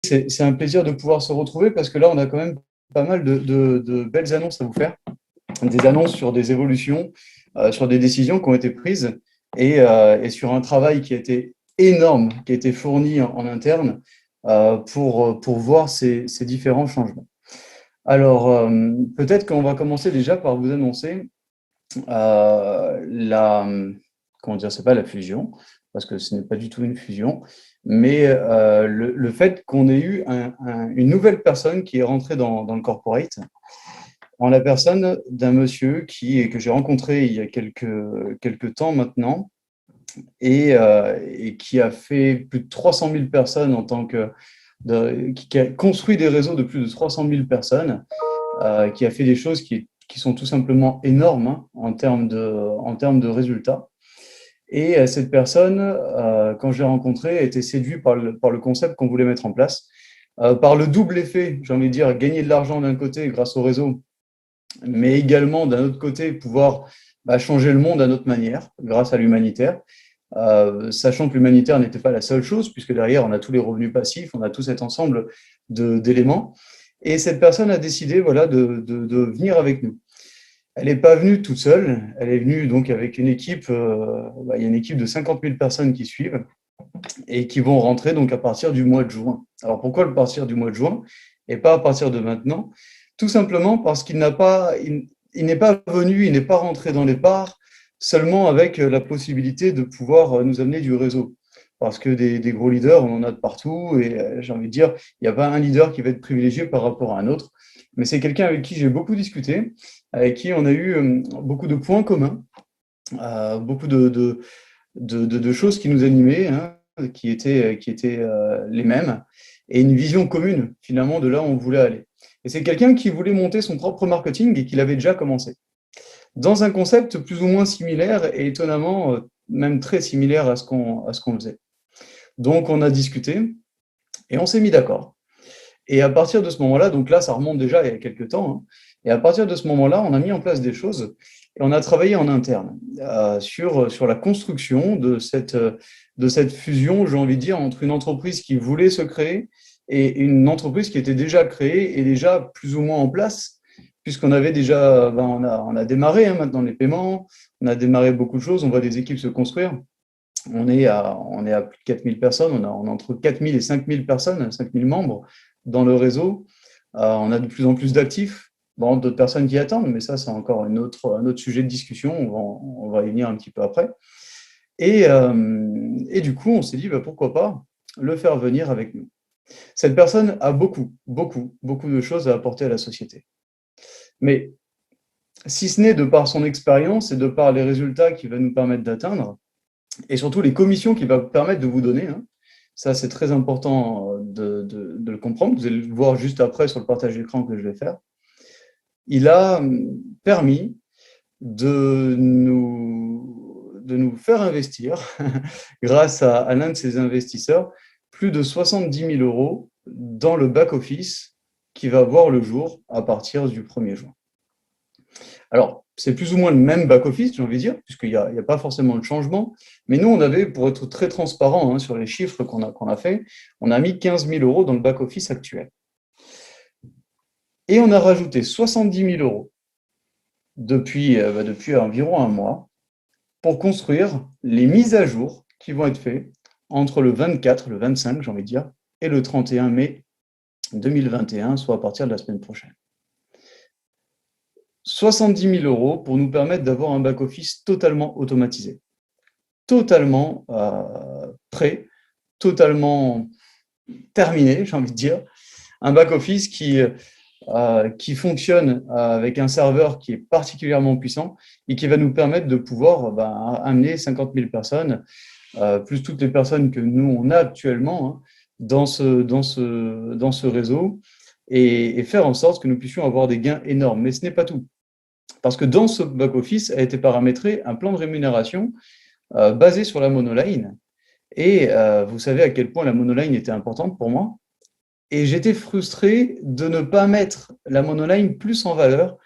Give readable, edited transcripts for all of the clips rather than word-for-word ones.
c'est un plaisir de pouvoir se retrouver parce que là, on a quand même pas mal de belles annonces à vous faire. Des annonces sur des évolutions, sur des décisions qui ont été prises et sur un travail qui a été énorme, qui a été fourni en interne pour voir ces différents changements. Alors, peut-être qu'on va commencer déjà par vous annoncer la, comment dire, c'est pas la fusion, parce que ce n'est pas du tout une fusion, mais le fait qu'on ait eu une nouvelle personne qui est rentrée dans le corporate, en la personne d'un monsieur que j'ai rencontré il y a quelques temps maintenant, et qui a fait plus de 300 000 personnes qui a construit des réseaux de plus de 300 000 personnes, qui a fait des choses qui sont tout simplement énormes, hein, en termes de résultats. Et cette personne, quand je l'ai rencontrée, a été séduite par le concept qu'on voulait mettre en place, par le double effet, j'ai envie de dire, gagner de l'argent d'un côté grâce au réseau, mais également d'un autre côté pouvoir changer le monde à notre manière grâce à l'humanitaire, sachant que l'humanitaire n'était pas la seule chose, puisque derrière on a tous les revenus passifs, on a tout cet ensemble d'éléments. Et cette personne a décidé, voilà, de venir avec nous. Elle n'est pas venue toute seule, elle est venue donc avec une équipe, il y a une équipe de 50 000 personnes qui suivent et qui vont rentrer donc à partir du mois de juin. Alors pourquoi le partir du mois de juin et pas à partir de maintenant? Tout simplement parce qu'il n'est pas venu, il n'est pas rentré dans les parts seulement avec la possibilité de pouvoir nous amener du réseau. Parce que des gros leaders, on en a de partout, et j'ai envie de dire, il n'y a pas un leader qui va être privilégié par rapport à un autre, mais c'est quelqu'un avec qui j'ai beaucoup discuté, avec qui on a eu beaucoup de points communs, beaucoup de choses qui nous animaient, hein, qui étaient les mêmes, et une vision commune finalement de là où on voulait aller. Et c'est quelqu'un qui voulait monter son propre marketing et qui l'avait déjà commencé, dans un concept plus ou moins similaire et étonnamment même très similaire à ce qu'on faisait. Donc on a discuté et on s'est mis d'accord. Et à partir de ce moment-là, donc là ça remonte déjà il y a quelques temps, hein, et à partir de ce moment-là, on a mis en place des choses et on a travaillé en interne sur la construction de cette fusion, j'ai envie de dire, entre une entreprise qui voulait se créer et une entreprise qui était déjà créée et déjà plus ou moins en place, puisqu'on avait déjà, on a démarré hein, maintenant les paiements, on a démarré beaucoup de choses, on voit des équipes se construire. On est à plus de 4000 personnes, on a entre 4000 et 5000 personnes, 5000 membres dans le réseau. On a de plus en plus d'actifs, bon, d'autres personnes qui attendent, mais ça, c'est encore un autre sujet de discussion, on va y venir un petit peu après. Et du coup, on s'est dit, pourquoi pas le faire venir avec nous. Cette personne a beaucoup, beaucoup, beaucoup de choses à apporter à la société. Mais si ce n'est de par son expérience et de par les résultats qu'il va nous permettre d'atteindre, et surtout les commissions qu'il va permettre de vous donner, hein, ça c'est très important de le comprendre, vous allez le voir juste après sur le partage d'écran que je vais faire. Il a permis de nous faire investir, grâce à l'un de ses investisseurs, plus de 70 000 euros dans le back-office qui va voir le jour à partir du 1er juin. Alors, c'est plus ou moins le même back-office, j'ai envie de dire, puisqu'il n'y a pas forcément de changement. Mais nous, on avait, pour être très transparent hein, sur les chiffres qu'on a fait, on a mis 15 000 euros dans le back-office actuel. Et on a rajouté 70 000 euros depuis environ un mois pour construire les mises à jour qui vont être faites entre le 24, le 25, j'ai envie de dire, et le 31 mai 2021, soit à partir de la semaine prochaine. 70 000 euros pour nous permettre d'avoir un back-office totalement automatisé, totalement prêt, totalement terminé, j'ai envie de dire. Un back-office qui fonctionne avec un serveur qui est particulièrement puissant et qui va nous permettre de pouvoir amener 50 000 personnes, plus toutes les personnes que nous, on a actuellement hein, dans ce réseau et faire en sorte que nous puissions avoir des gains énormes. Mais ce n'est pas tout. Parce que dans ce back-office a été paramétré un plan de rémunération basé sur la monoline. Et vous savez à quel point la monoline était importante pour moi. Et j'étais frustré de ne pas mettre la monoline plus en valeur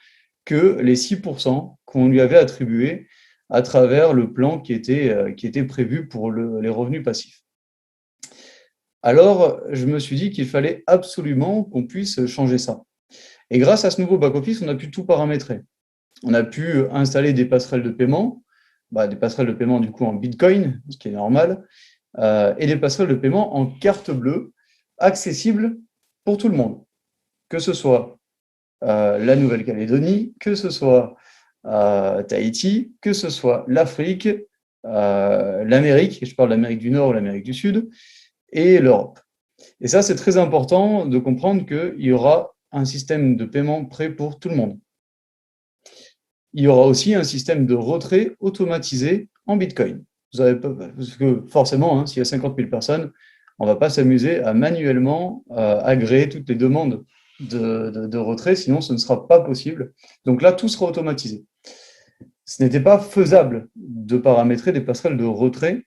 que les 6% qu'on lui avait attribués à travers le plan qui était prévu pour les revenus passifs. Alors, je me suis dit qu'il fallait absolument qu'on puisse changer ça. Et grâce à ce nouveau back-office, on a pu tout paramétrer. On a pu installer des passerelles de paiement, des passerelles de paiement du coup en Bitcoin, ce qui est normal, et des passerelles de paiement en carte bleue, accessibles pour tout le monde, que ce soit la Nouvelle-Calédonie, que ce soit Tahiti, que ce soit l'Afrique, l'Amérique, je parle de l'Amérique du Nord ou l'Amérique du Sud, et l'Europe. Et ça, c'est très important de comprendre qu'il y aura un système de paiement prêt pour tout le monde. Il y aura aussi un système de retrait automatisé en Bitcoin. Parce que forcément, s'il y a 50 000 personnes, on ne va pas s'amuser à manuellement agréer toutes les demandes de retrait, sinon ce ne sera pas possible. Donc là, tout sera automatisé. Ce n'était pas faisable de paramétrer des passerelles de retrait.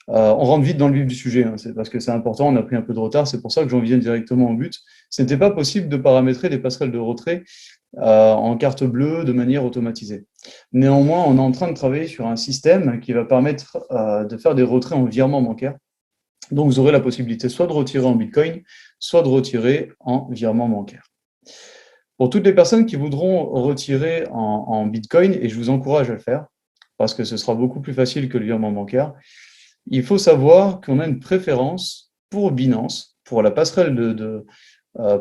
On rentre vite dans le vif du sujet, c'est parce que c'est important, on a pris un peu de retard, c'est pour ça que j'en viens directement au but. Ce n'était pas possible de paramétrer des passerelles de retrait en carte bleue de manière automatisée. Néanmoins, on est en train de travailler sur un système qui va permettre de faire des retraits en virement bancaire. Donc, vous aurez la possibilité soit de retirer en Bitcoin, soit de retirer en virement bancaire. Pour toutes les personnes qui voudront retirer en Bitcoin, et je vous encourage à le faire, parce que ce sera beaucoup plus facile que le virement bancaire, il faut savoir qu'on a une préférence pour Binance, pour la passerelle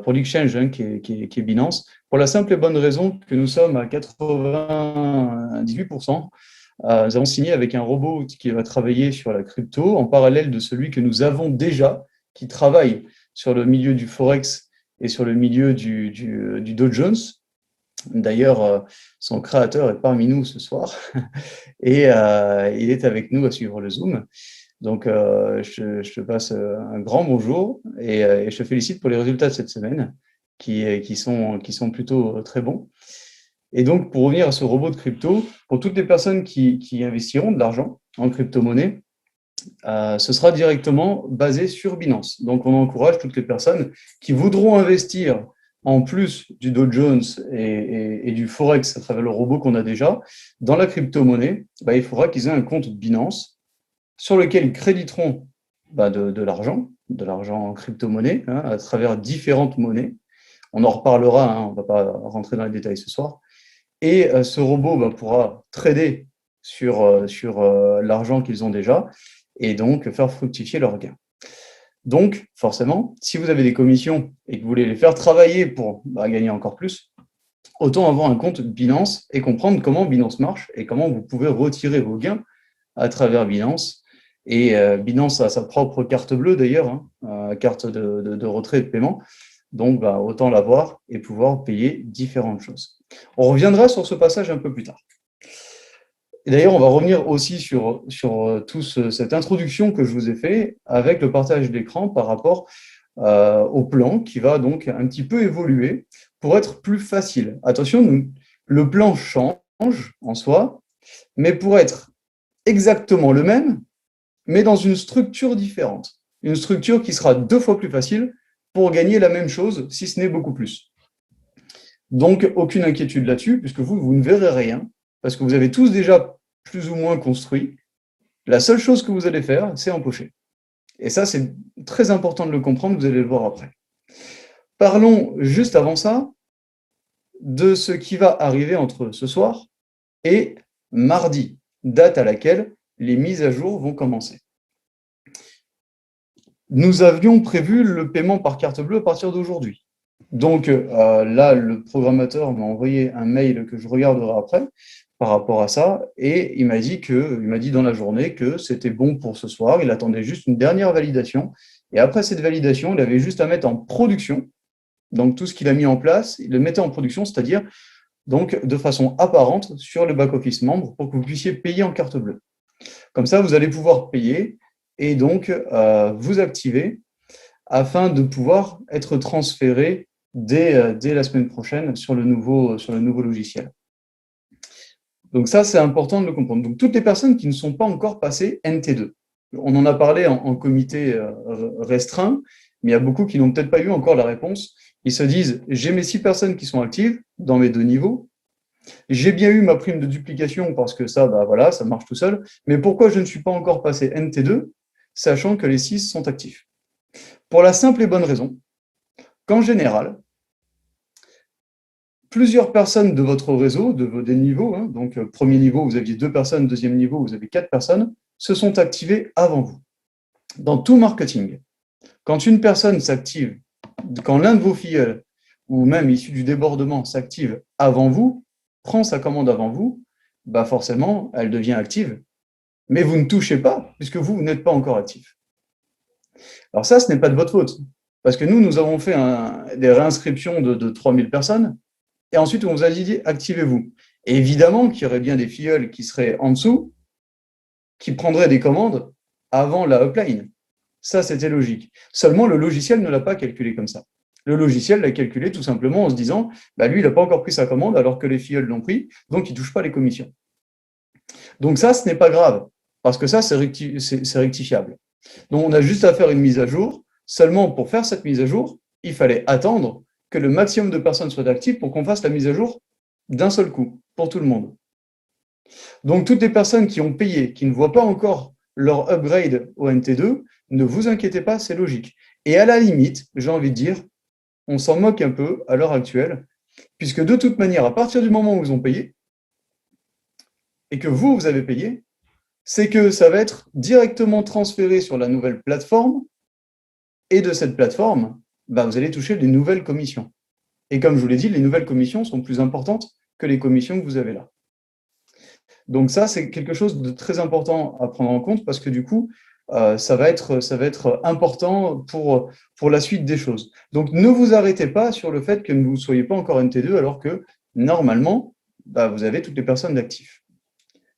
pour l'exchange qui est Binance, pour la simple et bonne raison que nous sommes à 98%. Nous avons signé avec un robot qui va travailler sur la crypto en parallèle de celui que nous avons déjà, qui travaille sur le milieu du Forex et sur le milieu du Dow Jones. D'ailleurs, son créateur est parmi nous ce soir et il est avec nous à suivre le Zoom. Donc, je te passe un grand bonjour et je te félicite pour les résultats de cette semaine qui sont plutôt très bons. Et donc, pour revenir à ce robot de crypto, pour toutes les personnes qui investiront de l'argent en crypto-monnaie, ce sera directement basé sur Binance. Donc, on encourage toutes les personnes qui voudront investir en plus du Dow Jones et du Forex à travers le robot qu'on a déjà, dans la crypto-monnaie, il faudra qu'ils aient un compte Binance sur lequel ils créditeront de l'argent en crypto-monnaie, à travers différentes monnaies. On en reparlera, on ne va pas rentrer dans les détails ce soir. Et ce robot pourra trader sur l'argent qu'ils ont déjà et donc faire fructifier leurs gains. Donc, forcément, si vous avez des commissions et que vous voulez les faire travailler pour gagner encore plus, autant avoir un compte Binance et comprendre comment Binance marche et comment vous pouvez retirer vos gains à travers Binance. Et Binance a sa propre carte bleue d'ailleurs, carte de retrait et de paiement. Donc, autant l'avoir et pouvoir payer différentes choses. On reviendra sur ce passage un peu plus tard. Et d'ailleurs, on va revenir aussi sur cette introduction que je vous ai fait avec le partage d'écran par rapport au plan qui va donc un petit peu évoluer pour être plus facile. Attention, le plan change en soi, mais pour être exactement le même, mais dans une structure différente. Une structure qui sera 2 fois plus facile pour gagner la même chose, si ce n'est beaucoup plus. Donc, aucune inquiétude là-dessus, puisque vous ne verrez rien, parce que vous avez tous déjà plus ou moins construit. La seule chose que vous allez faire, c'est empocher. Et ça, c'est très important de le comprendre, vous allez le voir après. Parlons juste avant ça de ce qui va arriver entre ce soir et mardi, date à laquelle les mises à jour vont commencer. Nous avions prévu le paiement par carte bleue à partir d'aujourd'hui. Donc là, le programmateur m'a envoyé un mail que je regarderai après par rapport à ça, et il m'a dit dans la journée que c'était bon pour ce soir. Il attendait juste une dernière validation, et après cette validation, il avait juste à mettre en production. Donc tout ce qu'il a mis en place, il le mettait en production, c'est-à-dire donc de façon apparente sur le back-office membre pour que vous puissiez payer en carte bleue. Comme ça, vous allez pouvoir payer et donc vous activer afin de pouvoir être transféré dès la semaine prochaine sur le nouveau logiciel. Donc ça, c'est important de le comprendre. Donc toutes les personnes qui ne sont pas encore passées NT2, on en a parlé en comité restreint, mais il y a beaucoup qui n'ont peut-être pas eu encore la réponse. Ils se disent, j'ai mes 6 personnes qui sont actives dans mes 2 niveaux, j'ai bien eu ma prime de duplication parce que ça, ça marche tout seul, mais pourquoi je ne suis pas encore passé NT2, sachant que les 6 sont actifs? Pour la simple et bonne raison qu'en général, plusieurs personnes de votre réseau, des niveaux, hein, donc premier niveau, vous aviez 2 personnes, deuxième niveau, vous avez 4 personnes, se sont activées avant vous. Dans tout marketing, quand une personne s'active, quand l'un de vos filleuls, ou même issu du débordement, s'active avant vous, prend sa commande avant vous, bah forcément, elle devient active. Mais vous ne touchez pas, puisque vous n'êtes pas encore actif. Alors ça, ce n'est pas de votre faute. Parce que nous avons fait des réinscriptions de 3000 personnes, et ensuite on vous a dit activez-vous. Et évidemment qu'il y aurait bien des filleuls qui seraient en dessous, qui prendraient des commandes avant la upline. Ça, c'était logique. Seulement, le logiciel ne l'a pas calculé comme ça. Le logiciel l'a calculé tout simplement en se disant, bah, lui, il n'a pas encore pris sa commande alors que les filleuls l'ont pris, donc il ne touche pas les commissions. Donc ça, ce n'est pas grave, parce que ça, c'est rectifiable. Donc on a juste à faire une mise à jour. Seulement, pour faire cette mise à jour, il fallait attendre que le maximum de personnes soient actives pour qu'on fasse la mise à jour d'un seul coup, pour tout le monde. Donc toutes les personnes qui ont payé, qui ne voient pas encore leur upgrade au NT2, ne vous inquiétez pas, c'est logique. Et à la limite, j'ai envie de dire, on s'en moque un peu à l'heure actuelle, puisque de toute manière, à partir du moment où ils ont payé, et que vous avez payé, c'est que ça va être directement transféré sur la nouvelle plateforme, et de cette plateforme, bah, vous allez toucher des nouvelles commissions. Et comme je vous l'ai dit, les nouvelles commissions sont plus importantes que les commissions que vous avez là. Donc ça, c'est quelque chose de très important à prendre en compte parce que du coup, ça va être important pour la suite des choses. Donc ne vous arrêtez pas sur le fait que vous ne soyez pas encore NT2 alors que normalement, bah, vous avez toutes les personnes d'actifs.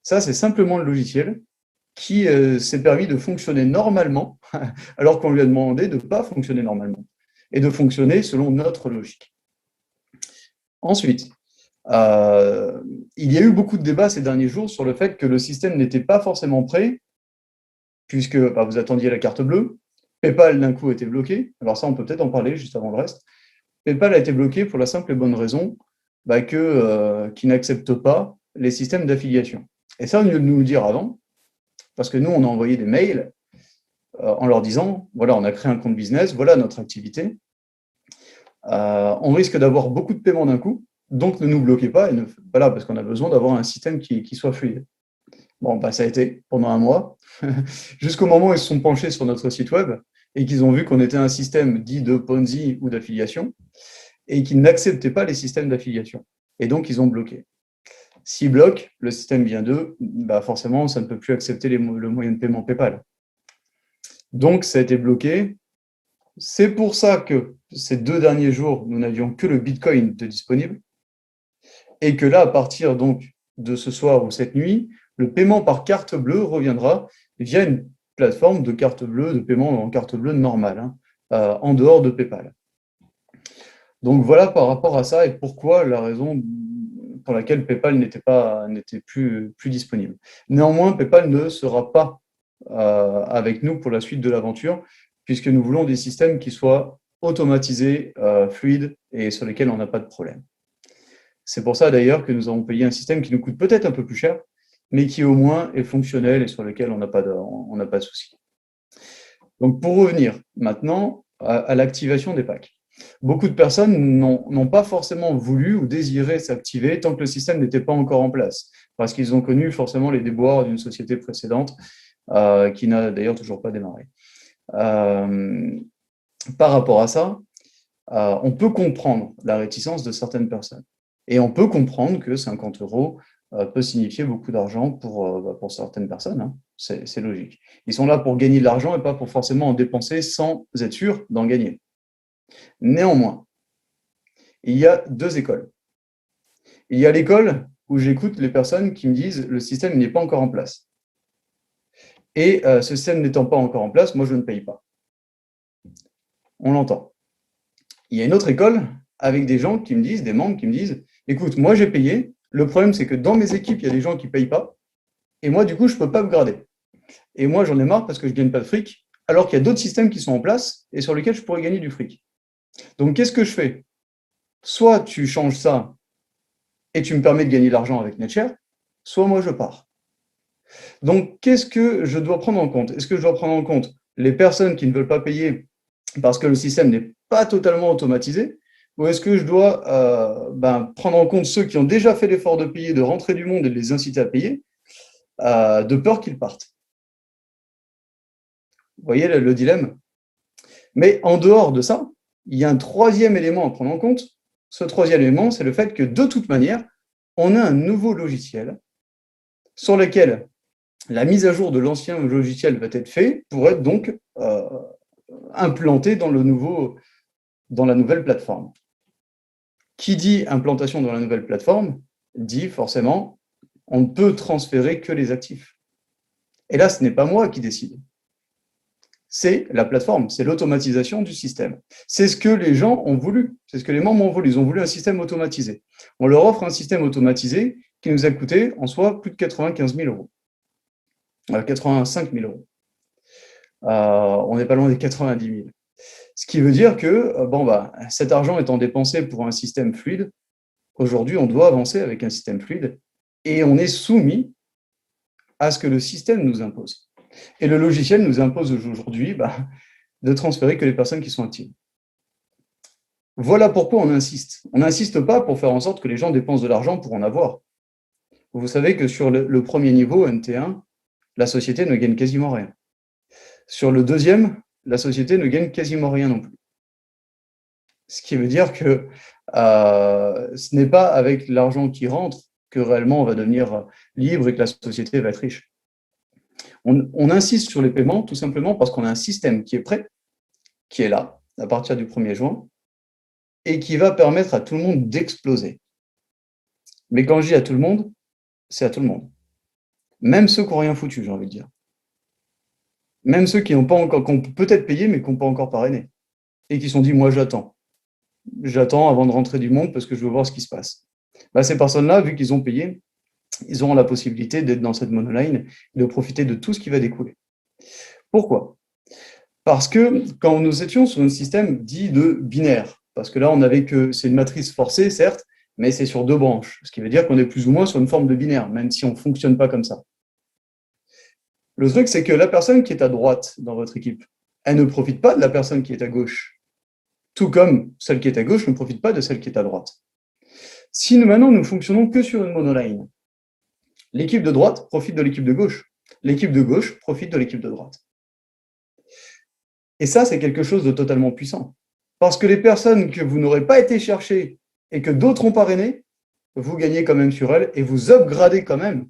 Ça, c'est simplement le logiciel qui s'est permis de fonctionner normalement alors qu'on lui a demandé de ne pas fonctionner normalement et de fonctionner selon notre logique. Ensuite, il y a eu beaucoup de débats ces derniers jours sur le fait que le système n'était pas forcément prêt, puisque bah, vous attendiez la carte bleue. PayPal, d'un coup, était bloqué. Alors ça, on peut peut-être en parler juste avant le reste. PayPal a été bloqué pour la simple et bonne raison bah, qu'il n'accepte pas les systèmes d'affiliation. Et ça, au lieu de nous le dire avant, parce que nous, on a envoyé des mails en leur disant, voilà, on a créé un compte business, voilà notre activité. On risque d'avoir beaucoup de paiements d'un coup, donc ne nous bloquez pas, voilà, parce qu'on a besoin d'avoir un système qui soit fluide. Bon, bah, ça a été pendant un mois, jusqu'au moment où ils se sont penchés sur notre site web et qu'ils ont vu qu'on était un système dit de Ponzi ou d'affiliation et qu'ils n'acceptaient pas les systèmes d'affiliation. Et donc, ils ont bloqué. S'ils bloquent, le système vient d'eux, bah forcément, ça ne peut plus accepter le moyen de paiement PayPal. Donc, ça a été bloqué. C'est pour ça que ces 2 derniers jours, nous n'avions que le Bitcoin de disponible et que là, à partir donc de ce soir ou cette nuit, le paiement par carte bleue reviendra via une plateforme de carte bleue, de paiement en carte bleue normale, hein, en dehors de PayPal. Donc voilà par rapport à ça et pourquoi la raison pour laquelle PayPal n'était plus disponible. Néanmoins, PayPal ne sera pas avec nous pour la suite de l'aventure, puisque nous voulons des systèmes qui soient automatisés, fluides et sur lesquels on n'a pas de problème. C'est pour ça d'ailleurs que nous avons payé un système qui nous coûte peut-être un peu plus cher, mais qui au moins est fonctionnel et sur lequel on n'a pas de souci. Donc pour revenir maintenant à l'activation des packs. Beaucoup de personnes n'ont pas forcément voulu ou désiré s'activer tant que le système n'était pas encore en place, parce qu'ils ont connu forcément les déboires d'une société précédente qui n'a d'ailleurs toujours pas démarré. Par rapport à ça, on peut comprendre la réticence de certaines personnes. Et on peut comprendre que 50 € peut signifier beaucoup d'argent pour certaines personnes. Hein. C'est logique. Ils sont là pour gagner de l'argent et pas pour forcément en dépenser sans être sûr d'en gagner. Néanmoins, il y a 2 écoles. Il y a l'école où j'écoute les personnes qui me disent le système n'est pas encore en place. Et ce système n'étant pas encore en place, moi je ne paye pas. On l'entend. Il y a une autre école avec des gens qui me disent, des membres qui me disent, écoute, moi j'ai payé, le problème c'est que dans mes équipes, il y a des gens qui ne payent pas, et moi du coup je ne peux pas upgrader. Et moi j'en ai marre parce que je ne gagne pas de fric, alors qu'il y a d'autres systèmes qui sont en place et sur lesquels je pourrais gagner du fric. Donc qu'est-ce que je fais? Soit tu changes ça et tu me permets de gagner de l'argent avec NetShare, soit moi je pars. Donc qu'est-ce que je dois prendre en compte? Est-ce que je dois prendre en compte les personnes qui ne veulent pas payer parce que le système n'est pas totalement automatisé, ou est-ce que je dois prendre en compte ceux qui ont déjà fait l'effort de payer, de rentrer du monde et de les inciter à payer, de peur qu'ils partent? Vous voyez le dilemme? Mais en dehors de ça, il y a un troisième élément à prendre en compte. Ce troisième élément, c'est le fait que de toute manière, on a un nouveau logiciel sur lequel la mise à jour de l'ancien logiciel va être faite pour être donc implanté dans la nouvelle plateforme. Qui dit implantation dans la nouvelle plateforme dit forcément on ne peut transférer que les actifs. Et là, ce n'est pas moi qui décide. C'est la plateforme, c'est l'automatisation du système. C'est ce que les gens ont voulu, c'est ce que les membres ont voulu. Ils ont voulu un système automatisé. On leur offre un système automatisé qui nous a coûté en soi plus de 95 000 euros. 85 000 euros. On n'est pas loin des 90 000. Ce qui veut dire que cet argent étant dépensé pour un système fluide, aujourd'hui, on doit avancer avec un système fluide et on est soumis à ce que le système nous impose. Et le logiciel nous impose aujourd'hui de transférer que les personnes qui sont actives. Voilà pourquoi on insiste. On n'insiste pas pour faire en sorte que les gens dépensent de l'argent pour en avoir. Vous savez que sur le premier niveau, NT1, la société ne gagne quasiment rien. Sur le deuxième, la société ne gagne quasiment rien non plus. Ce qui veut dire que ce n'est pas avec l'argent qui rentre que réellement on va devenir libre et que la société va être riche. On insiste sur les paiements tout simplement parce qu'on a un système qui est prêt, qui est là, à partir du 1er juin, et qui va permettre à tout le monde d'exploser. Mais quand je dis à tout le monde, c'est à tout le monde. Même ceux qui n'ont rien foutu, j'ai envie de dire. Même ceux qui n'ont pas encore, qui ont peut-être payé, mais qui n'ont pas encore parrainé. Et qui se sont dit, moi j'attends. J'attends avant de rentrer du monde parce que je veux voir ce qui se passe. Ces personnes-là, vu qu'ils ont payé, ils auront la possibilité d'être dans cette monoline et de profiter de tout ce qui va découler. Pourquoi? Parce que quand nous étions sur un système dit de binaire, parce que là, on avait que c'est une matrice forcée, certes, mais c'est sur 2 branches, ce qui veut dire qu'on est plus ou moins sur une forme de binaire, même si on ne fonctionne pas comme ça. Le truc, c'est que la personne qui est à droite dans votre équipe, elle ne profite pas de la personne qui est à gauche, tout comme celle qui est à gauche ne profite pas de celle qui est à droite. Si maintenant nous fonctionnons que sur une monoline, l'équipe de droite profite de l'équipe de gauche, l'équipe de gauche profite de l'équipe de droite. Et ça, c'est quelque chose de totalement puissant. Parce que les personnes que vous n'aurez pas été chercher et que d'autres ont parrainé, vous gagnez quand même sur elles et vous upgradez quand même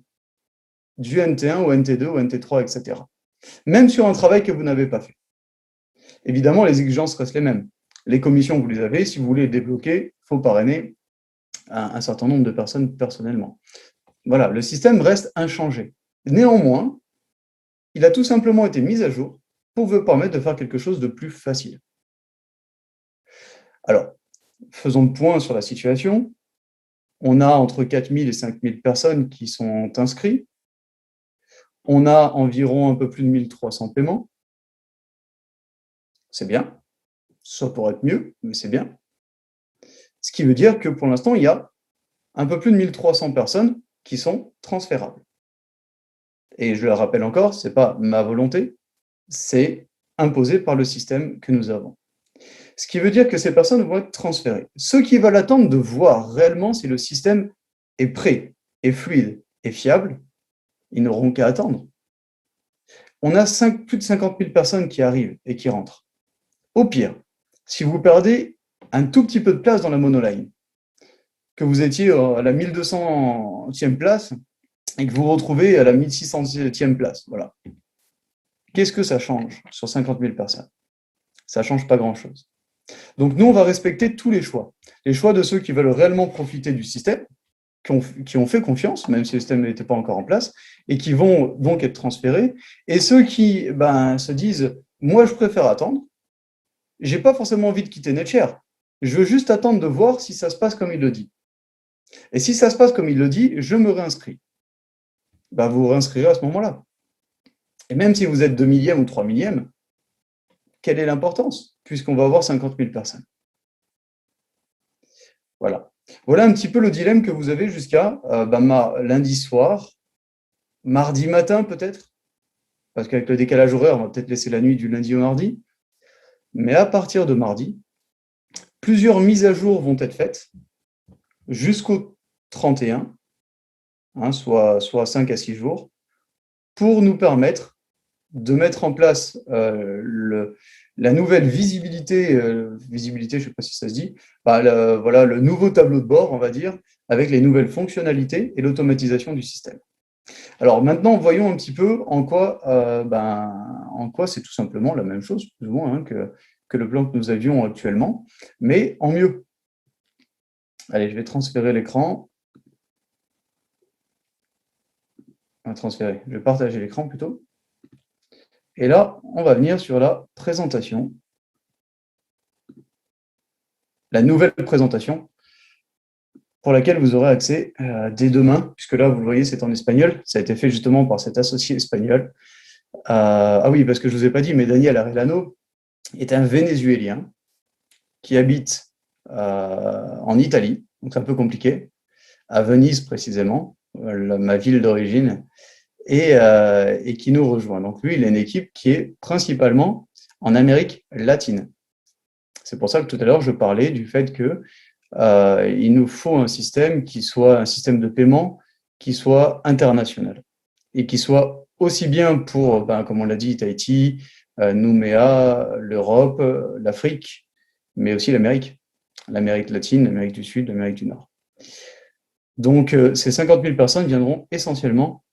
du NT1 au NT2 au NT3, etc. Même sur un travail que vous n'avez pas fait. Évidemment, les exigences restent les mêmes. Les commissions, vous les avez. Si vous voulez les débloquer, il faut parrainer un certain nombre de personnes personnellement. Voilà, le système reste inchangé. Néanmoins, il a tout simplement été mis à jour pour vous permettre de faire quelque chose de plus facile. Alors, faisons le point sur la situation. On a entre 4 000 et 5 000 personnes qui sont inscrites. On a environ un peu plus de 1 300 paiements. C'est bien. Ça pourrait être mieux, mais c'est bien. Ce qui veut dire que pour l'instant, il y a un peu plus de 1 300 personnes qui sont transférables. Et je le rappelle encore, ce n'est pas ma volonté, c'est imposé par le système que nous avons. Ce qui veut dire que ces personnes vont être transférées. Ceux qui veulent attendre de voir réellement si le système est prêt, est fluide, est fiable, ils n'auront qu'à attendre. On a plus de 50 000 personnes qui arrivent et qui rentrent. Au pire, si vous perdez un tout petit peu de place dans la monoline, que vous étiez à la 1200e place et que vous vous retrouvez à la 1600e place, voilà. Qu'est-ce que ça change sur 50 000 personnes? Ça ne change pas grand-chose. Donc nous, on va respecter tous les choix. Les choix de ceux qui veulent réellement profiter du système, qui ont fait confiance, même si le système n'était pas encore en place, et qui vont donc être transférés, et ceux qui se disent « moi, je préfère attendre, je n'ai pas forcément envie de quitter NetShare, je veux juste attendre de voir si ça se passe comme il le dit. Et si ça se passe comme il le dit, je me réinscris. » Vous vous réinscrirez à ce moment-là. Et même si vous êtes 2 millième ou 3 millième, quelle est l'importance, puisqu'on va avoir 50 000 personnes. Voilà. Voilà un petit peu le dilemme que vous avez jusqu'à lundi soir, mardi matin peut-être, parce qu'avec le décalage horaire, on va peut-être laisser la nuit du lundi au mardi. Mais à partir de mardi, plusieurs mises à jour vont être faites jusqu'au 31, soit 5 à 6 jours, pour nous permettre de mettre en place la nouvelle visibilité, je ne sais pas si ça se dit, voilà, le nouveau tableau de bord, on va dire, avec les nouvelles fonctionnalités et l'automatisation du système. Alors maintenant, voyons un petit peu en quoi c'est tout simplement la même chose, plus ou moins, que le plan que nous avions actuellement, mais en mieux. Allez, je vais transférer l'écran. Je vais partager l'écran plutôt. Et là, on va venir sur la présentation. La nouvelle présentation pour laquelle vous aurez accès dès demain, puisque là, vous le voyez, c'est en espagnol. Ça a été fait justement par cet associé espagnol. Ah oui, parce que je ne vous ai pas dit, mais Daniel Arellano est un Vénézuélien qui habite en Italie, donc c'est un peu compliqué, à Venise précisément, ma ville d'origine, et qui nous rejoint. Donc lui, il a une équipe qui est principalement en Amérique latine. C'est pour ça que tout à l'heure, je parlais du fait que il nous faut un système qui soit un système de paiement qui soit international et qui soit aussi bien pour, comme on l'a dit, Tahiti, Nouméa, l'Europe, l'Afrique, mais aussi l'Amérique latine, l'Amérique du Sud, l'Amérique du Nord. Donc, ces 50 000 personnes viendront essentiellement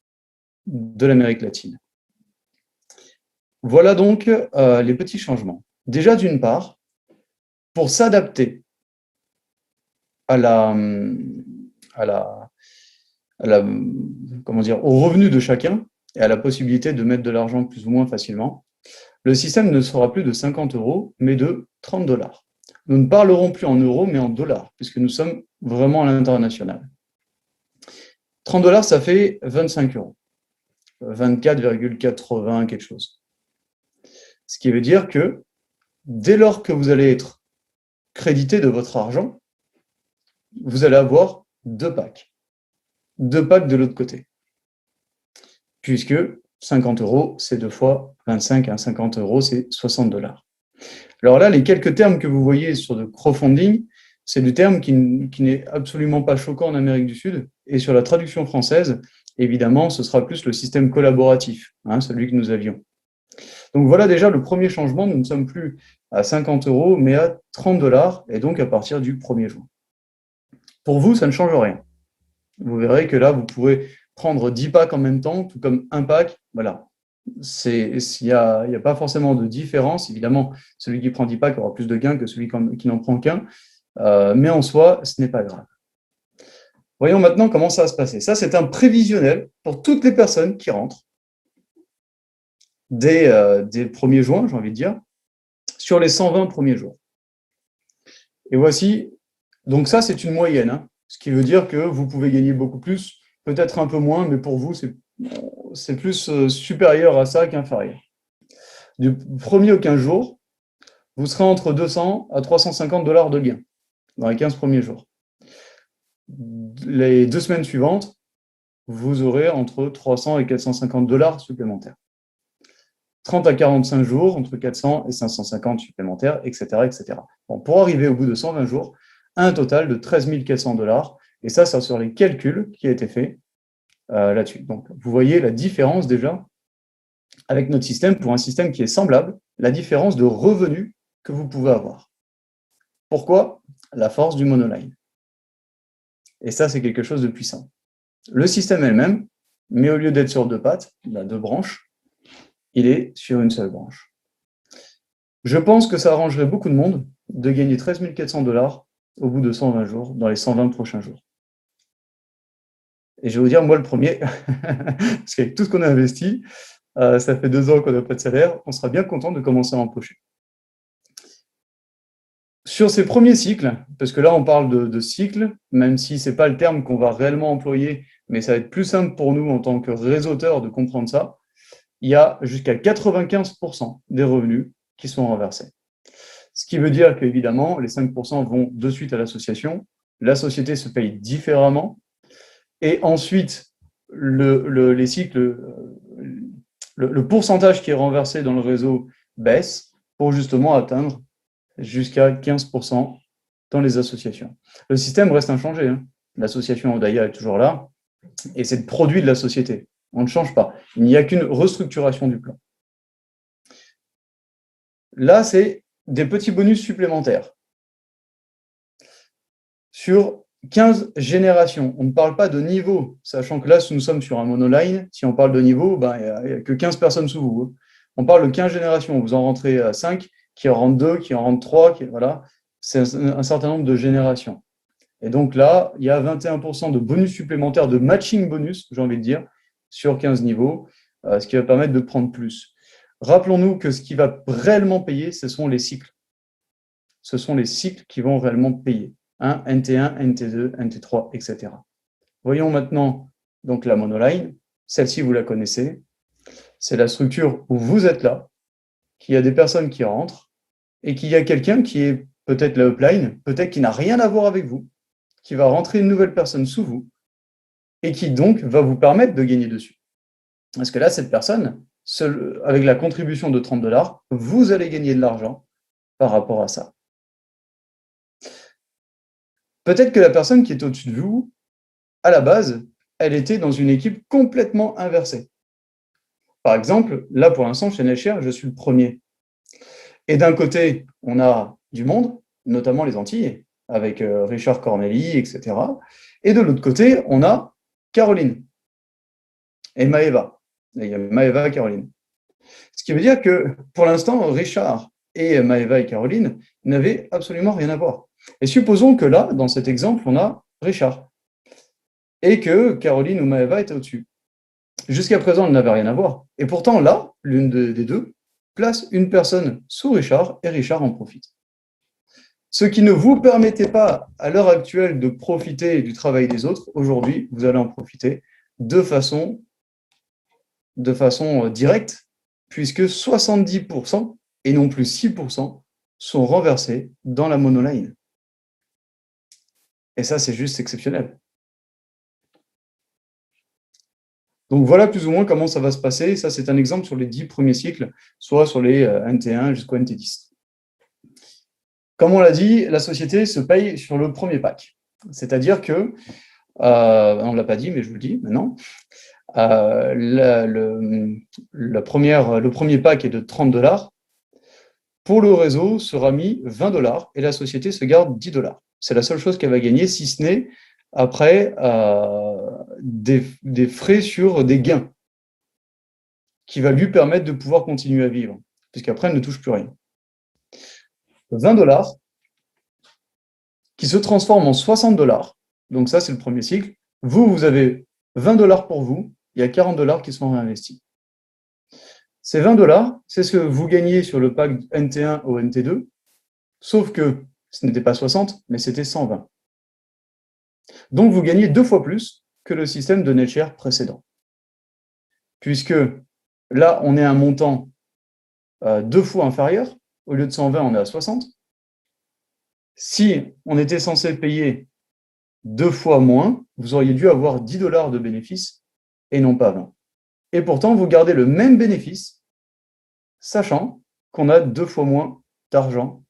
de l'Amérique latine. Voilà donc les petits changements. Déjà, d'une part, pour s'adapter aux revenus de chacun et à la possibilité de mettre de l'argent plus ou moins facilement, le système ne sera plus de 50 €, mais de 30 $. Nous ne parlerons plus en euros, mais en dollars, puisque nous sommes vraiment à l'international. 30 $, ça fait 25 €, 24,80 quelque chose. Ce qui veut dire que dès lors que vous allez être crédité de votre argent, vous allez avoir 2 packs. 2 packs de l'autre côté. Puisque 50 €, c'est 2 fois 25, 50 €, c'est 60 $. Alors là, les quelques termes que vous voyez sur le crowdfunding, c'est du terme qui n'est absolument pas choquant en Amérique du Sud. Et sur la traduction française, évidemment, ce sera plus le système collaboratif, celui que nous avions. Donc voilà déjà le premier changement, nous ne sommes plus à 50 €, mais à 30 $, et donc à partir du 1er juin. Pour vous, ça ne change rien. Vous verrez que là, vous pourrez prendre 10 packs en même temps, tout comme un pack. Voilà. Il n'y a pas forcément de différence. Évidemment, celui qui prend 10 packs aura plus de gains que celui qui n'en prend qu'un. Mais en soi, ce n'est pas grave. Voyons maintenant comment ça va se passer. Ça, c'est un prévisionnel pour toutes les personnes qui rentrent dès le 1er juin, j'ai envie de dire, sur les 120 premiers jours. Et voici, donc ça, c'est une moyenne, ce qui veut dire que vous pouvez gagner beaucoup plus, peut-être un peu moins, mais pour vous, c'est plus supérieur à ça qu'inférieur. Du 1er au 15 jours, vous serez entre 200 à 350 $ de gain dans les 15 premiers jours. Les 2 semaines suivantes, vous aurez entre 300 et 450 $ supplémentaires. 30 à 45 jours, entre 400 et 550 supplémentaires, etc. etc. Bon, pour arriver au bout de 120 jours, un total de 13 400 $. Et ça, c'est sur les calculs qui a été fait là-dessus. Donc, vous voyez la différence déjà avec notre système, pour un système qui est semblable, la différence de revenus que vous pouvez avoir. Pourquoi ? La force du monoline. Et ça, c'est quelque chose de puissant. Le système elle-même, mais au lieu d'être sur 2 pattes, 2 branches, il est sur une seule branche. Je pense que ça arrangerait beaucoup de monde de gagner 13 400 $ au bout de 120 jours, dans les 120 prochains jours. Et je vais vous dire, moi le premier, parce qu'avec tout ce qu'on a investi, ça fait 2 ans qu'on n'a pas de salaire, on sera bien content de commencer à empocher. Sur ces premiers cycles, parce que là on parle de cycles, même si ce n'est pas le terme qu'on va réellement employer, mais ça va être plus simple pour nous en tant que réseauteur de comprendre ça, il y a jusqu'à 95% des revenus qui sont renversés. Ce qui veut dire qu'évidemment, les 5% vont de suite à l'association, la société se paye différemment, et ensuite, les cycles, le pourcentage qui est renversé dans le réseau baisse, pour justement atteindre jusqu'à 15% dans les associations. Le système reste inchangé, hein. L'association Odaya est toujours là, et c'est le produit de la société. On ne change pas. Il n'y a qu'une restructuration du plan. Là, c'est des petits bonus supplémentaires. Sur 15 générations, on ne parle pas de niveau, sachant que là, si nous sommes sur un monoline, si on parle de niveau, ben, il n'y a que 15 personnes sous vous. On parle de 15 générations, vous en rentrez 5, qui en rentrent 2, qui en rentrent 3, voilà. C'est un certain nombre de générations. Et donc là, il y a 21% de bonus supplémentaires, de matching bonus, j'ai envie de dire, sur 15 niveaux, ce qui va permettre de prendre plus. Rappelons-nous que ce qui va réellement payer, ce sont les cycles. Ce sont les cycles qui vont réellement payer. NT1, NT2, NT3, etc. Voyons maintenant donc la monoline. Celle-ci, vous la connaissez. C'est la structure où vous êtes là, qu'il y a des personnes qui rentrent et qu'il y a quelqu'un qui est peut-être la upline, peut-être qui n'a rien à voir avec vous, qui va rentrer une nouvelle personne sous vous et qui donc va vous permettre de gagner dessus. Parce que là, cette personne, avec la contribution de 30$, vous allez gagner de l'argent par rapport à ça. Peut-être que la personne qui est au-dessus de vous, à la base, elle était dans une équipe complètement inversée. Par exemple, là, pour l'instant, chez Nelshare, je suis le premier. Et d'un côté, on a du monde, notamment les Antilles, avec Richard Corneli, etc. Et de l'autre côté, on a Caroline et Maeva. Il y a Maeva et Caroline. Ce qui veut dire que, pour l'instant, Richard et Maeva et Caroline n'avaient absolument rien à voir. Et supposons que là, dans cet exemple, on a Richard et que Caroline ou Maeva étaient au-dessus. Jusqu'à présent, elles n'avaient rien à voir. Et pourtant, là, l'une des deux place une personne sous Richard et Richard en profite. Ce qui ne vous permettait pas, à l'heure actuelle, de profiter du travail des autres, aujourd'hui, vous allez en profiter de façon directe, puisque 70%, et non plus 6%, sont renversés dans la monoline. Et ça, c'est juste exceptionnel. Donc voilà plus ou moins comment ça va se passer. Ça, c'est un exemple sur les 10 premiers cycles, soit sur les NT1 jusqu'au NT10. Comme on l'a dit, la société se paye sur le premier pack. C'est-à-dire que, on ne l'a pas dit, mais je vous le dis maintenant, le premier pack est de 30$. Pour le réseau sera mis 20$ et la société se garde 10$. C'est la seule chose qu'elle va gagner, si ce n'est après des frais sur des gains qui va lui permettre de pouvoir continuer à vivre, puisqu'après, elle ne touche plus rien. 20$ qui se transforme en 60$. Donc ça, c'est le premier cycle. Vous avez 20$ pour vous, il y a 40$ qui sont réinvestis. Ces 20$, c'est ce que vous gagnez sur le pack NT1 au NT2, sauf que ce n'était pas 60, mais c'était 120. Donc vous gagnez 2 fois plus que le système de Netshare précédent. Puisque là, on est à un montant 2 fois inférieur, au lieu de 120, on est à 60. Si on était censé payer 2 fois moins, vous auriez dû avoir 10$ de bénéfice et non pas 20. Et pourtant, vous gardez le même bénéfice, sachant qu'on a 2 fois moins d'argent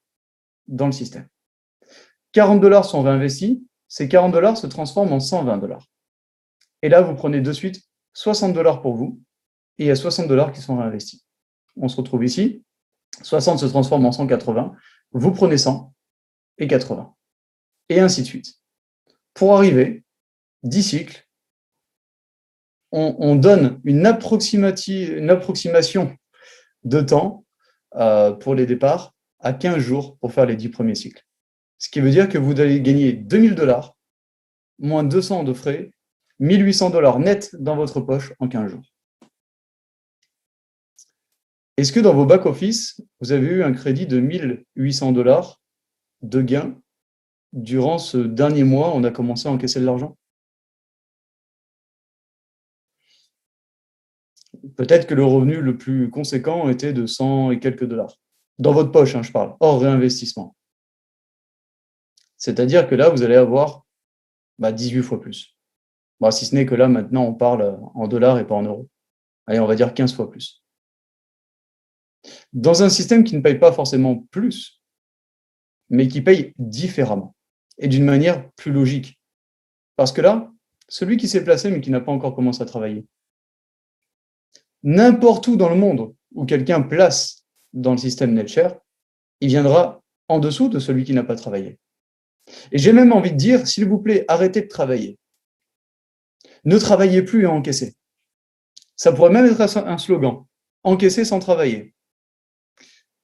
dans le système. 40$ sont réinvestis, ces 40$ se transforment en 120$. Et là, vous prenez de suite 60$ pour vous, et il y a 60$ qui sont réinvestis. On se retrouve ici, 60 se transforme en 180, vous prenez 100 et 80, et ainsi de suite. Pour arriver, 10 cycles, on donne une approximation de temps pour les départs à 15 jours pour faire les 10 premiers cycles. Ce qui veut dire que vous allez gagner 2000$, moins 200 de frais, 1800$ net dans votre poche en 15 jours. Est-ce que dans vos back-office, vous avez eu un crédit de 1800$ de gain durant ce dernier mois, on a commencé à encaisser de l'argent? Peut-être que le revenu le plus conséquent était de 100 et quelques dollars. Dans votre poche, je parle, hors réinvestissement. C'est-à-dire que là, vous allez avoir 18 fois plus. Si ce n'est que là, maintenant, on parle en dollars et pas en euros. Allez, on va dire 15 fois plus. dans un système qui ne paye pas forcément plus, mais qui paye différemment et d'une manière plus logique. Parce que là, celui qui s'est placé mais qui n'a pas encore commencé à travailler, n'importe où dans le monde où quelqu'un place dans le système NetShare, il viendra en dessous de celui qui n'a pas travaillé. Et j'ai même envie de dire, s'il vous plaît, arrêtez de travailler. Ne travaillez plus et encaissez. Ça pourrait même être un slogan. Encaisser sans travailler.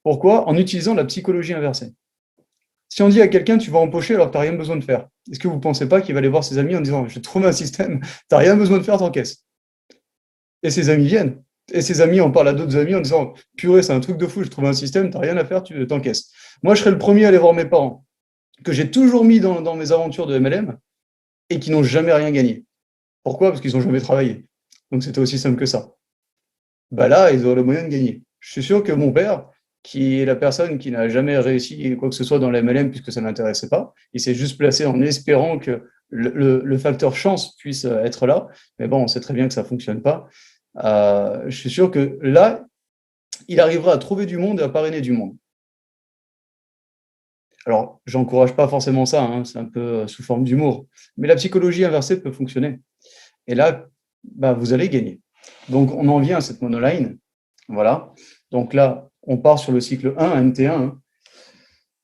Pourquoi? En utilisant la psychologie inversée. Si on dit à quelqu'un, tu vas empocher alors que tu n'as rien besoin de faire, est-ce que vous ne pensez pas qu'il va aller voir ses amis en disant, je trouve un système, tu n'as rien besoin de faire, t'encaisses? Et ses amis viennent. Et ses amis en parlent à d'autres amis en disant, purée, c'est un truc de fou, je trouve un système, tu n'as rien à faire, tu t'encaisses. Moi, je serais le premier à aller voir mes parents, que j'ai toujours mis dans mes aventures de MLM et qui n'ont jamais rien gagné. Pourquoi? Parce qu'ils n'ont jamais travaillé. Donc, c'était aussi simple que ça. Bah là, ils auraient le moyen de gagner. Je suis sûr que mon père, qui est la personne qui n'a jamais réussi quoi que ce soit dans la MLM puisque ça ne l'intéressait pas, il s'est juste placé en espérant que le facteur chance puisse être là. Mais bon, on sait très bien que ça ne fonctionne pas. Je suis sûr que là, il arrivera à trouver du monde et à parrainer du monde. Alors, j'encourage pas forcément ça, hein, c'est un peu sous forme d'humour. Mais la psychologie inversée peut fonctionner. Et là, bah, vous allez gagner. Donc, on en vient à cette monoline. Voilà. Donc là, on part sur le cycle 1, MT1. Hein.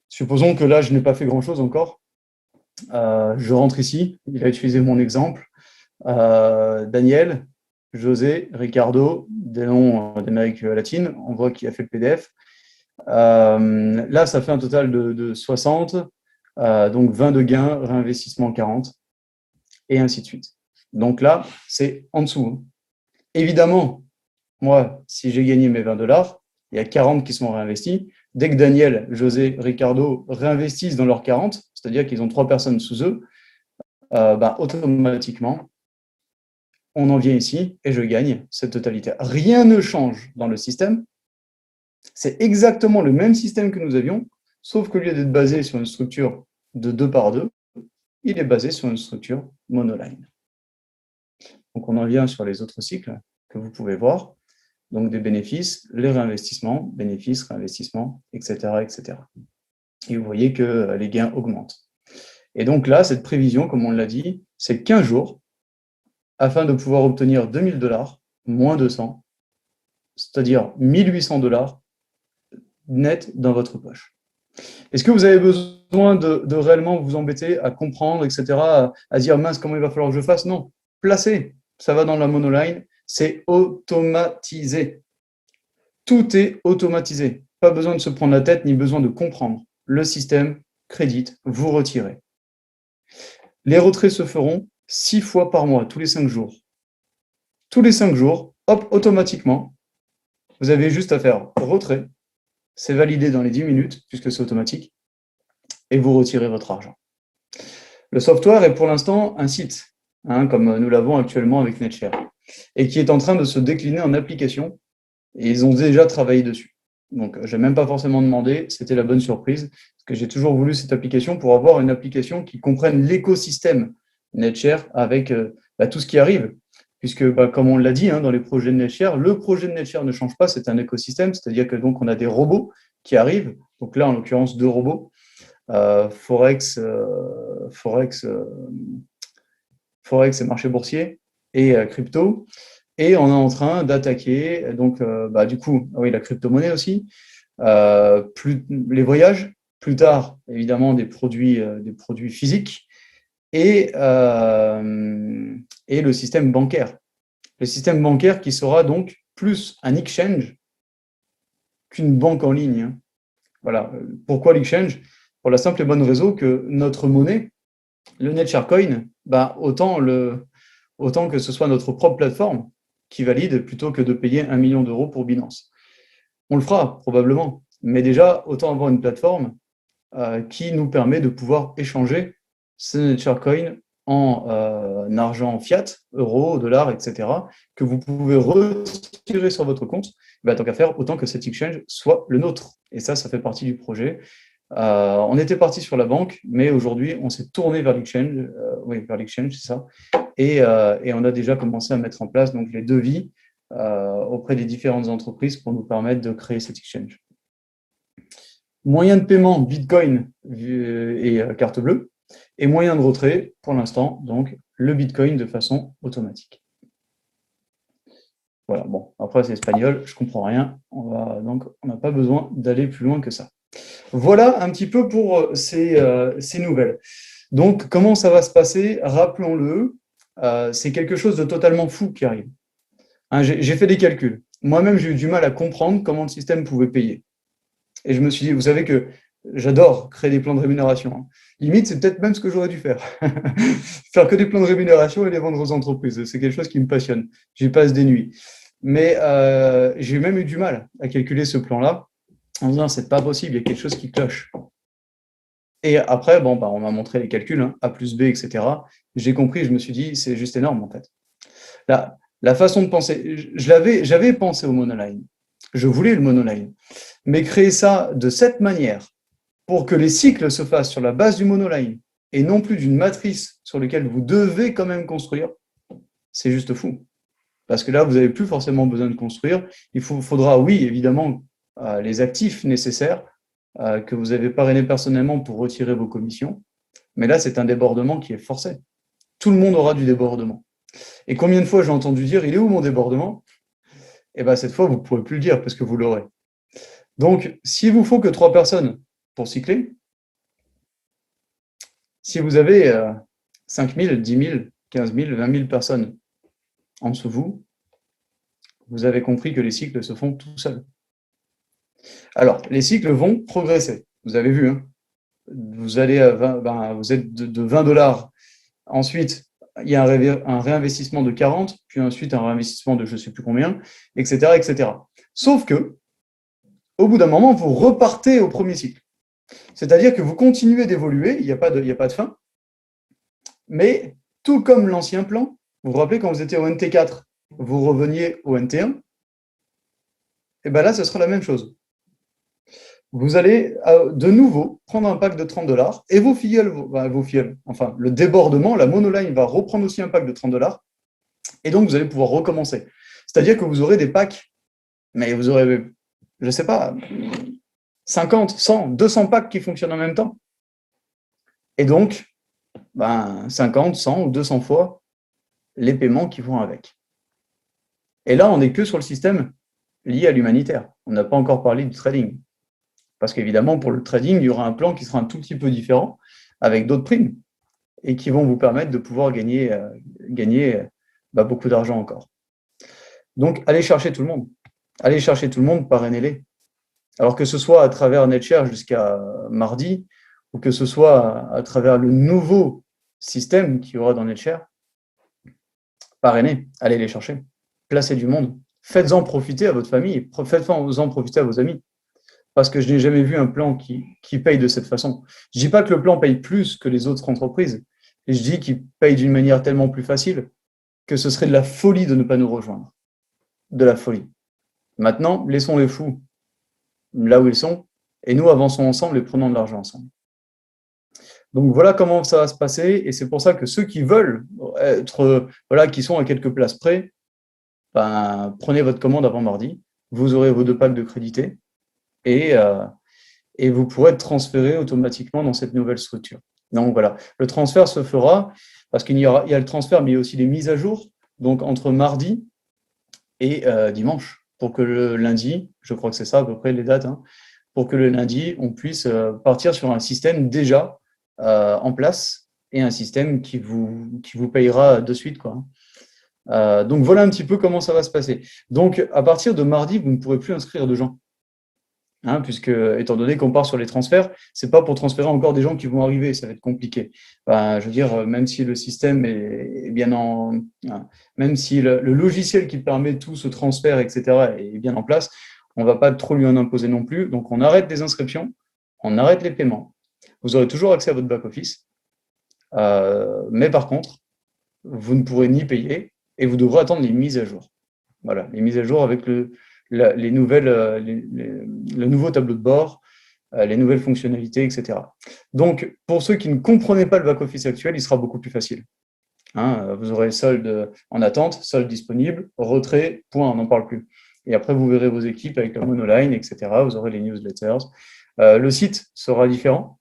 Supposons que là, je n'ai pas fait grand-chose encore. Je rentre ici. Il a utilisé mon exemple. Daniel, José, Ricardo, des noms d'Amérique latine. On voit qu'il a fait le PDF. Là, ça fait un total de 60. Donc 20 de gains, réinvestissement 40. Et ainsi de suite. Donc là, c'est en dessous. Évidemment, moi, si j'ai gagné mes 20$, il y a 40 qui sont réinvestis. Dès que Daniel, José, Ricardo réinvestissent dans leurs 40, c'est-à-dire qu'ils ont 3 personnes sous eux, automatiquement, on en vient ici et je gagne cette totalité. Rien ne change dans le système. C'est exactement le même système que nous avions, sauf qu'au lieu d'être basé sur une structure de 2 par 2, il est basé sur une structure monoline. Donc, on en vient sur les autres cycles que vous pouvez voir. Donc, des bénéfices, les réinvestissements, bénéfices, réinvestissements, etc., etc. Et vous voyez que les gains augmentent. Et donc là, cette prévision, comme on l'a dit, c'est 15 jours afin de pouvoir obtenir 2000$, moins 200, c'est-à-dire 1800$ net dans votre poche. Est-ce que vous avez besoin de réellement vous embêter à comprendre, etc., à dire mince, comment il va falloir que je fasse? Non, placez, ça va dans la monoline, c'est automatisé. Tout est automatisé. Pas besoin de se prendre la tête, ni besoin de comprendre. Le système crédite, vous retirez. Les retraits se feront 6 fois par mois, tous les 5 jours. Tous les 5 jours, hop, automatiquement, vous avez juste à faire retrait. C'est validé dans les 10 minutes, puisque c'est automatique, et vous retirez votre argent. Le software est pour l'instant un site, hein, comme nous l'avons actuellement avec NetShare, et qui est en train de se décliner en application, et ils ont déjà travaillé dessus. Donc, je n'ai même pas forcément demandé, c'était la bonne surprise, parce que j'ai toujours voulu cette application pour avoir une application qui comprenne l'écosystème NetShare avec tout ce qui arrive. Puisque, comme on l'a dit dans les projets de NetShare, le projet de NetShare ne change pas, c'est un écosystème, c'est-à-dire que donc on a des robots qui arrivent, donc là en l'occurrence 2 robots, Forex et marché boursier et crypto. Et on est en train d'attaquer, donc, du coup, oui, la crypto-monnaie aussi, les voyages, plus tard, évidemment, des produits physiques, et le système bancaire. Le système bancaire qui sera donc plus un exchange qu'une banque en ligne. Hein. Voilà. Pourquoi l'exchange? Pour la simple et bonne raison que notre monnaie, le NetShare Coin, autant que ce soit notre propre plateforme qui valide plutôt que de payer 1 million d'euros pour Binance. On le fera probablement, mais déjà, autant avoir une plateforme qui nous permet de pouvoir échanger ce NetShare Coin en argent fiat, euros, dollars, etc., que vous pouvez retirer sur votre compte, tant qu'à faire, autant que cet exchange soit le nôtre. Et ça fait partie du projet. On était parti sur la banque, mais aujourd'hui, on s'est tourné vers l'exchange. Oui, vers l'exchange, c'est ça. Et on a déjà commencé à mettre en place donc, les devis auprès des différentes entreprises pour nous permettre de créer cet exchange. Moyen de paiement, Bitcoin et carte bleue. Et moyen de retrait, pour l'instant, donc le Bitcoin de façon automatique. Voilà, bon, après c'est espagnol, je ne comprends rien. Donc, on n'a pas besoin d'aller plus loin que ça. Voilà un petit peu pour ces nouvelles. Donc, comment ça va se passer? Rappelons-le, c'est quelque chose de totalement fou qui arrive. Hein, j'ai fait des calculs. Moi-même, j'ai eu du mal à comprendre comment le système pouvait payer. Et je me suis dit, vous savez que j'adore créer des plans de rémunération. Hein. Limite, c'est peut-être même ce que j'aurais dû faire. Faire que des plans de rémunération et les vendre aux entreprises. C'est quelque chose qui me passionne. J'y passe des nuits. Mais j'ai même eu du mal à calculer ce plan-là en disant, c'est pas possible, il y a quelque chose qui cloche. Et après, bon, on m'a montré les calculs, hein, A plus B, etc. J'ai compris, je me suis dit, c'est juste énorme, en fait. La façon de penser, j'avais pensé au monoline. Je voulais le monoline. Mais créer ça de cette manière, pour que les cycles se fassent sur la base du monoline, et non plus d'une matrice sur laquelle vous devez quand même construire, c'est juste fou. Parce que là, vous n'avez plus forcément besoin de construire. Il faudra, oui, évidemment, les actifs nécessaires que vous avez parrainés personnellement pour retirer vos commissions. Mais là, c'est un débordement qui est forcé. Tout le monde aura du débordement. Et combien de fois j'ai entendu dire, il est où mon débordement? Et bien, cette fois, vous ne pourrez plus le dire parce que vous l'aurez. Donc, s'il vous faut que 3 personnes pour cycler, si vous avez 5 000, 10 000, 15 000, 20 000 personnes en dessous de vous, vous avez compris que les cycles se font tout seuls. Alors, les cycles vont progresser. Vous avez vu, hein, vous êtes de 20 $. Ensuite, il y a un réinvestissement de 40, puis ensuite un réinvestissement de je ne sais plus combien, etc., etc. Sauf que, au bout d'un moment, vous repartez au premier cycle. C'est-à-dire que vous continuez d'évoluer, il n'y a pas de fin, mais tout comme l'ancien plan, vous vous rappelez quand vous étiez au NT4, vous reveniez au NT1, et bien là, ce sera la même chose. Vous allez de nouveau prendre un pack de 30 $, et vos filleuls, enfin le débordement, la monoline va reprendre aussi un pack de 30 $, et donc vous allez pouvoir recommencer. C'est-à-dire que vous aurez des packs, mais vous aurez, je ne sais pas, 50, 100, 200 packs qui fonctionnent en même temps. Et donc, 50, 100 ou 200 fois les paiements qui vont avec. Et là, on n'est que sur le système lié à l'humanitaire. On n'a pas encore parlé du trading. Parce qu'évidemment, pour le trading, il y aura un plan qui sera un tout petit peu différent, avec d'autres primes, et qui vont vous permettre de pouvoir gagner beaucoup d'argent encore. Donc, allez chercher tout le monde. Allez chercher tout le monde, parrainez-les. Alors que ce soit à travers NetShare jusqu'à mardi, ou que ce soit à travers le nouveau système qu'il y aura dans NetShare, parrainez, allez les chercher. Placez du monde. Faites-en profiter à votre famille, faites-en profiter à vos amis. Parce que je n'ai jamais vu un plan qui paye de cette façon. Je ne dis pas que le plan paye plus que les autres entreprises, et je dis qu'il paye d'une manière tellement plus facile que ce serait de la folie de ne pas nous rejoindre. De la folie. Maintenant, laissons les fous là où ils sont, et nous avançons ensemble et prenons de l'argent ensemble. Donc voilà comment ça va se passer, et c'est pour ça que ceux qui veulent être, qui sont à quelques places près, prenez votre commande avant mardi, vous aurez vos 2 packs de crédité, et vous pourrez être transféré automatiquement dans cette nouvelle structure. Donc voilà, le transfert se fera, parce qu'il y a le transfert, mais il y a aussi les mises à jour, donc entre mardi et dimanche, pour que le lundi, je crois que c'est ça à peu près les dates, hein, pour que le lundi, on puisse partir sur un système déjà en place, et un système qui vous payera de suite, quoi. Donc voilà un petit peu comment ça va se passer. Donc à partir de mardi, vous ne pourrez plus inscrire de gens. Hein, puisque, étant donné qu'on part sur les transferts, c'est pas pour transférer encore des gens qui vont arriver, ça va être compliqué. Je veux dire, même si le système est bien même si le logiciel qui permet tout ce transfert, etc., est bien en place, on va pas trop lui en imposer non plus. Donc, on arrête les inscriptions, on arrête les paiements. Vous aurez toujours accès à votre back-office, mais par contre, vous ne pourrez ni payer et vous devrez attendre les mises à jour. Voilà, les mises à jour avec le nouveau tableau de bord, les nouvelles fonctionnalités, etc. Donc, pour ceux qui ne comprenaient pas le back-office actuel, il sera beaucoup plus facile. Hein, vous aurez solde en attente, solde disponible, retrait, point, on n'en parle plus. Et après, vous verrez vos équipes avec la monoline, etc. Vous aurez les newsletters. Le site sera différent.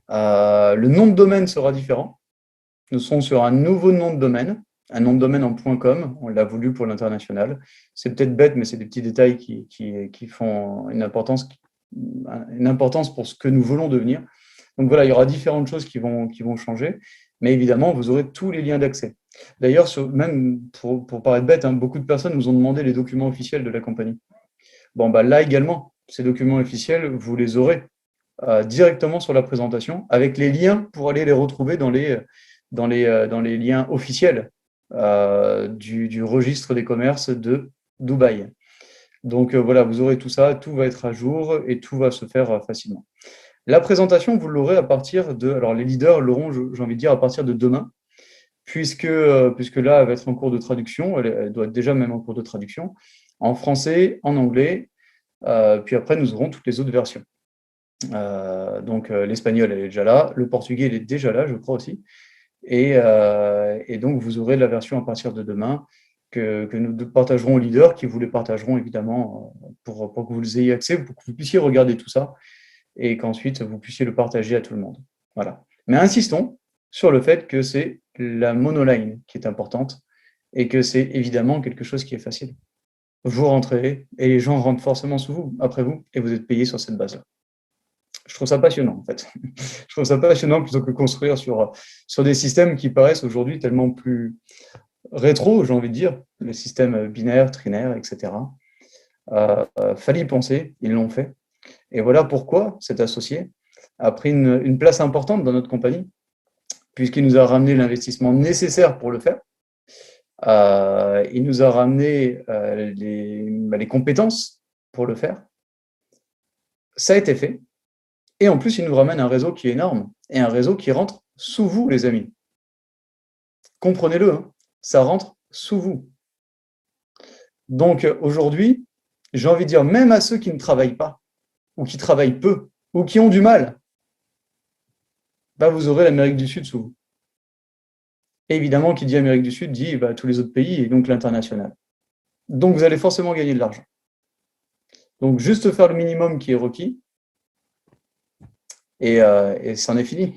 Le nom de domaine sera différent. Nous serons sur un nouveau nom de domaine, un nom de domaine en .com. On l'a voulu pour l'international. C'est peut-être bête, mais c'est des petits détails qui font une importance pour ce que nous voulons devenir. Donc voilà, il y aura différentes choses qui vont changer, mais évidemment, vous aurez tous les liens d'accès. D'ailleurs, même pour paraître bête, hein, beaucoup de personnes nous ont demandé les documents officiels de la compagnie. Bon, bah là également, ces documents officiels, vous les aurez directement sur la présentation, avec les liens pour aller les retrouver dans les liens officiels du registre des commerces de Dubaï. Donc voilà, vous aurez tout ça, tout va être à jour et tout va se faire facilement. La présentation, vous l'aurez à partir de… Alors les leaders l'auront, j'ai envie de dire, à partir de demain, puisque là, elle va être en cours de traduction, elle doit être déjà même en cours de traduction, en français, en anglais, puis après nous aurons toutes les autres versions. Donc l'espagnol, elle est déjà là, le portugais, il est déjà là, je crois aussi, et donc vous aurez la version à partir de demain, que nous partagerons aux leaders, qui vous les partageront évidemment pour que vous ayez accès, pour que vous puissiez regarder tout ça, et qu'ensuite vous puissiez le partager à tout le monde. Voilà. Mais insistons sur le fait que c'est la monoline qui est importante et que c'est évidemment quelque chose qui est facile. Vous rentrez et les gens rentrent forcément sous vous, après vous, et vous êtes payé sur cette base-là. Je trouve ça passionnant, en fait. Je trouve ça passionnant plutôt que construire sur des systèmes qui paraissent aujourd'hui tellement plus rétro, j'ai envie de dire, les systèmes binaires, trinaires, etc. Fallait y penser, ils l'ont fait. Et voilà pourquoi cet associé a pris une place importante dans notre compagnie, puisqu'il nous a ramené l'investissement nécessaire pour le faire. Il nous a ramené les compétences pour le faire. Ça a été fait. Et en plus, il nous ramène un réseau qui est énorme et un réseau qui rentre sous vous, les amis. Comprenez-le, hein, ça rentre sous vous. Donc aujourd'hui, j'ai envie de dire, même à ceux qui ne travaillent pas, ou qui travaillent peu, ou qui ont du mal, bah, vous aurez l'Amérique du Sud sous vous. Et évidemment, qui dit Amérique du Sud dit bah, tous les autres pays et donc l'international. Donc vous allez forcément gagner de l'argent. Donc juste faire le minimum qui est requis, et c'en est fini.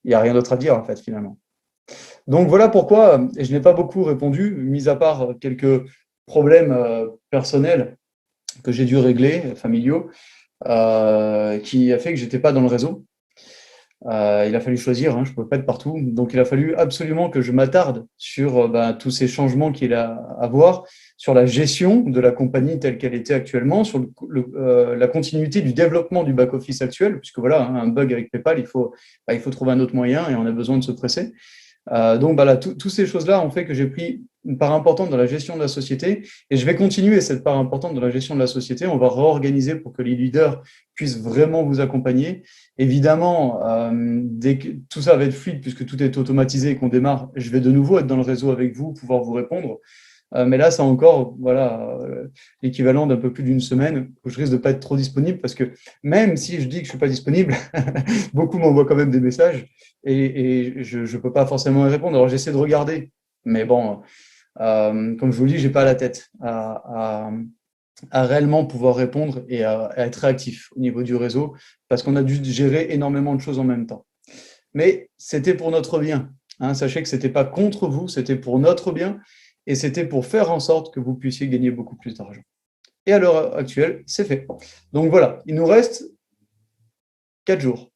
Il n'y a rien d'autre à dire en fait finalement. Donc voilà pourquoi, et je n'ai pas beaucoup répondu, mis à part quelques problèmes personnels que j'ai dû régler, familiaux, qui a fait que j'étais pas dans le réseau. Il a fallu choisir, hein, je ne pouvais pas être partout. Donc il a fallu absolument que je m'attarde sur tous ces changements qu'il a à voir, sur la gestion de la compagnie telle qu'elle était actuellement, sur la continuité du développement du back-office actuel, puisque voilà, hein, un bug avec PayPal, il faut trouver un autre moyen et on a besoin de se presser. Donc voilà, toutes ces choses-là ont fait que j'ai pris une part importante dans la gestion de la société et je vais continuer cette part importante dans la gestion de la société. On va réorganiser pour que les leaders puissent vraiment vous accompagner. Évidemment, dès que tout ça va être fluide puisque tout est automatisé et qu'on démarre, je vais de nouveau être dans le réseau avec vous, pouvoir vous répondre. Mais là, c'est encore l'équivalent d'un peu plus d'une semaine où je risque de ne pas être trop disponible parce que même si je dis que je ne suis pas disponible, beaucoup m'envoient quand même des messages et je ne peux pas forcément y répondre. Alors, j'essaie de regarder, mais bon, comme je vous le dis, je n'ai pas la tête à réellement pouvoir répondre et à être réactif au niveau du réseau parce qu'on a dû gérer énormément de choses en même temps. Mais c'était pour notre bien. Hein, sachez que ce n'était pas contre vous, c'était pour notre bien. Et c'était pour faire en sorte que vous puissiez gagner beaucoup plus d'argent. Et à l'heure actuelle, c'est fait. Donc voilà, il nous reste 4 jours.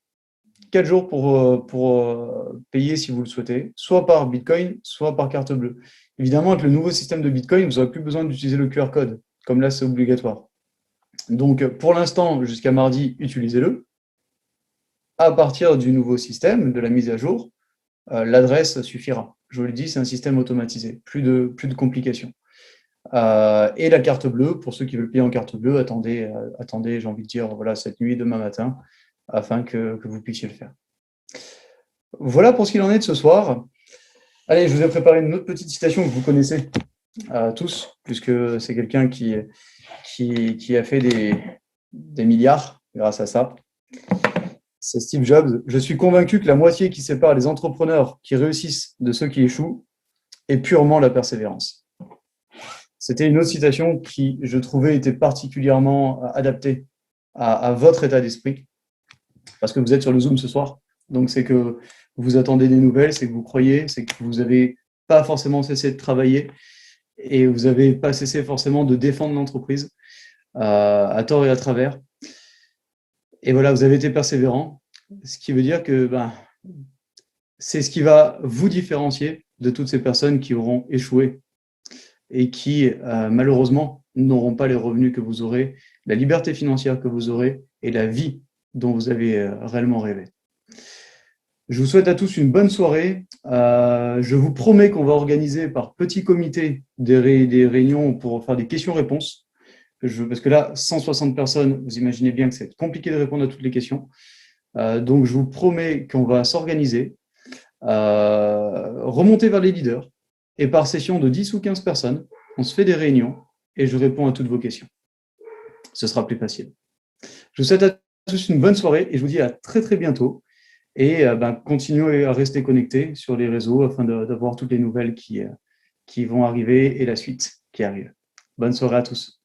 4 jours pour payer si vous le souhaitez, soit par Bitcoin, soit par carte bleue. Évidemment, avec le nouveau système de Bitcoin, vous n'aurez plus besoin d'utiliser le QR code, comme là, c'est obligatoire. Donc, pour l'instant, jusqu'à mardi, utilisez-le. À partir du nouveau système, de la mise à jour, l'adresse suffira. Je vous le dis, c'est un système automatisé, plus de complications. Et la carte bleue, pour ceux qui veulent payer en carte bleue, attendez, j'ai envie de dire, voilà, cette nuit, demain matin, afin que vous puissiez le faire. Voilà pour ce qu'il en est de ce soir. Allez, je vous ai préparé une autre petite citation que vous connaissez tous, puisque c'est quelqu'un qui a fait des milliards grâce à ça. C'est Steve Jobs. Je suis convaincu que la moitié qui sépare les entrepreneurs qui réussissent de ceux qui échouent est purement la persévérance. C'était une autre citation qui, je trouvais, était particulièrement adaptée à votre état d'esprit, parce que vous êtes sur le Zoom ce soir. Donc, c'est que vous attendez des nouvelles, c'est que vous croyez, c'est que vous n'avez pas forcément cessé de travailler et vous n'avez pas cessé forcément de défendre l'entreprise à tort et à travers. Et voilà, vous avez été persévérant, ce qui veut dire que c'est ce qui va vous différencier de toutes ces personnes qui auront échoué et qui, malheureusement, n'auront pas les revenus que vous aurez, la liberté financière que vous aurez et la vie dont vous avez réellement rêvé. Je vous souhaite à tous une bonne soirée. Je vous promets qu'on va organiser par petits comités des réunions pour faire des questions-réponses. Parce que là, 160 personnes, vous imaginez bien que c'est compliqué de répondre à toutes les questions. Donc, je vous promets qu'on va s'organiser, remonter vers les leaders, et par session de 10 ou 15 personnes, on se fait des réunions et je réponds à toutes vos questions. Ce sera plus facile. Je vous souhaite à tous une bonne soirée et je vous dis à très très bientôt. Et continuez à rester connectés sur les réseaux afin d'avoir toutes les nouvelles qui vont arriver et la suite qui arrive. Bonne soirée à tous.